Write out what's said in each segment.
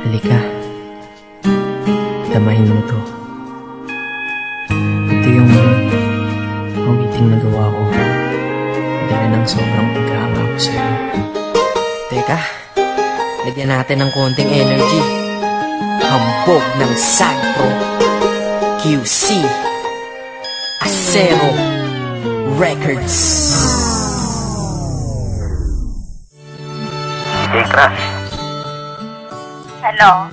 Halika, damahin mo to. Ito yung awiting na gawa ko dahil ng sobrang pagkahanga ko sa'yo. Teka, lagyan natin ng konting energy. Hambog ng Sagpro QC Acero Records. Hey, Crush. Hello?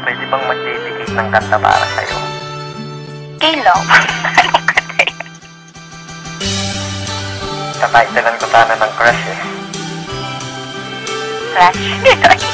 Pwede bang mag-dedicate ng kanta para sa'yo? Kilo? Anong kanta yun? Tataytalan ko sana ng Crush eh. Crush?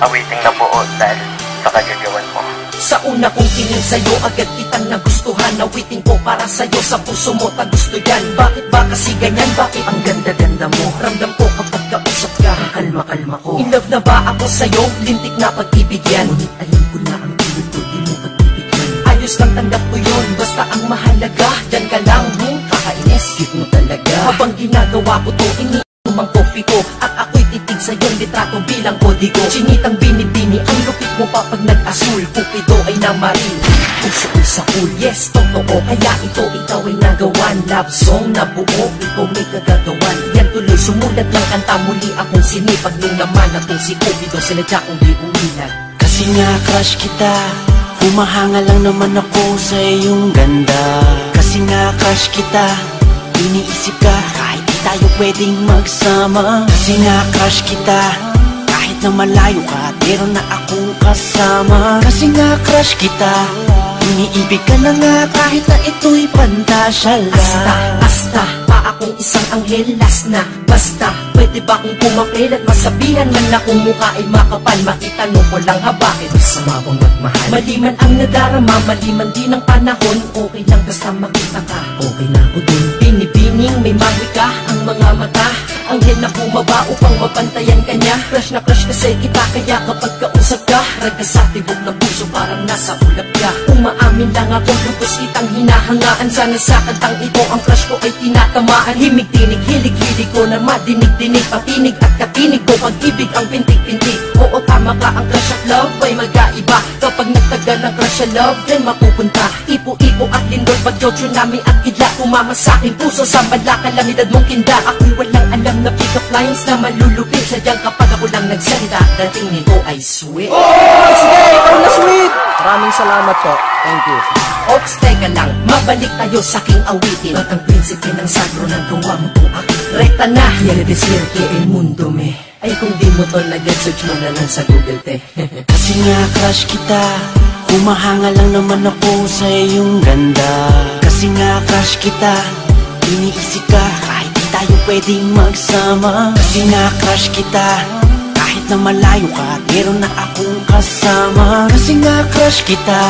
Awiting na buo dahil sa kagagawan mo. Sa una kong tingin sa'yo, agad kitang nagustuhan. Nawiting ko para sa'yo, sa puso mo tagusto yan. Bakit ba kasi ganyan? Bakit ang ganda-ganda mo? Ramdam ko kapag kausap ka, kalma-kalma ko. In love na ba ako sa'yo? Lintik na pag-ibig yan. Ngunit alam ko na ang pilit ko, di mo pagbibigyan. Ayos lang, tanggap ko yun, basta ang mahalaga dyan ka lang, kakainis, cute mo talaga. Habang ginagawa ko to, iniinom ang coffee ko, at ako'y titig sa'yo, litrato bilang kodigo. Chinitang binibini, ang lupit mo pa pag nag-asul. Kupido ay namaril, puso ko sa pool. Yes, totoo, kaya ito ikaw ay nagawan. Love song na buo, ikaw may kagagawan. Yan tuloy, sumulat ng kanta, muli akong sinipag. Nung naman atong si Cupido, sinadya kong di umilag. Kasi nga crush kita, humahanga lang naman ako sa iyong ganda. Kasi nga crush kita, iniisip ka kahit di tayo pwedeng magsama. Kasi nga crush kita, kahit na malayo ka, meron na akong kasama. Kasi nga crush kita, iniibig ka na nga kahit na ito'y pantasya lang. Basta pa akong isang anghel, last na. Basta, pwede ba kong pumapil at masabihan man na kung mukha ay makapal? Makita nung walang habakit, masama kong magmahal. Maliman ang nadarama, maliman din ang panahon. Okay lang basta makita ka, okay na ako din. Binibining may mahika ang mga mata, anghel na bumaba upang mapantayan kanya. Crush na crush kasi kita, kaya kapag kausap ka, raga sa tibok ng puso parang nasa ulap ka. Umaamin lang ako, lubos kitang hinahangaan. Sana sa kantang ito ang crush ko ay tinatamaan. Himig-tinig, hilig-hilig ko na madinig-dinig, patinig at katinig ko, pag-ibig ang pintig-pintig. Oo, tama ka, ang crush at love ay mag-aiba. Kapag nagtagal ang crush at love, then mapupunta ipo-ipo at lindol, bagyo, tsunami at kidla. Kumama sa aking puso, sa bala kalamidad mong kinda. Ako'y walang alam na pick-up lines na malulupit. Sadyang kapag ako lang nagsalita, dating nito ay sweet. Sige, ikaw na sweet! Maraming salamat po. Thank you. Ops, teka lang, mabalik tayo sa aking awitin. At ang prinsipe ng Sagro ng gawa mo kung aking rekta na. Yere desierto el mundo me. Ay kung di mo to nag-search mo na lang sa Google te. Kasi nga crush kita, humahanga lang naman ako sa iyong ganda. Kasi nga crush kita, iniisip ka kahit di tayo pwedeng magsama. Kasi nga crush kita, kahit na malayo ka, meron na akong kasama. Kasi nga crush kita,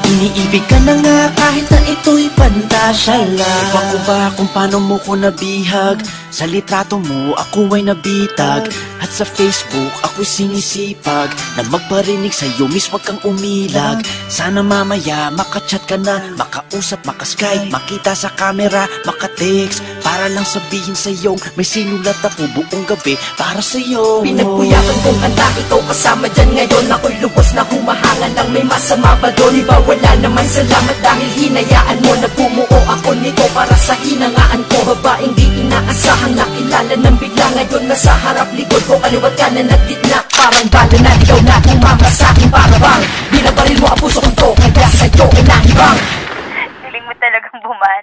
iniibig ka na nga kahit na ito'y pantasya lang. Iba ko ba kung paano mo ko nabihag? Sa litrato mo ako ay nabitag, at sa Facebook ako'y sinisipag na magparinig sa'yo, miss wag kang umilag. Sana mamaya makachat ka na, makausap, makaskype, makita sa camera, makatext, para lang sabihin sa'yo may sinulat ako buong gabi para sa'yo. Pinagpuyakan kong kanta, ikaw kasama dyan ngayon. Ako'y lubos na humahanga lang, may masama ba doon? Iba wala naman, salamat dahil hinayaan mo na bumuo ako nito para sa hinangaan ko. Babaeng di inaasahang nakilala ng bigla, ngayon nasa harap likod ko, kaliwat kanan at gitna. Parang bala na ikaw na tumama sa akin, para bang binabaril mo ang puso kong to, kaya sa'yo ay nahibang. Hiling mo talagang buman.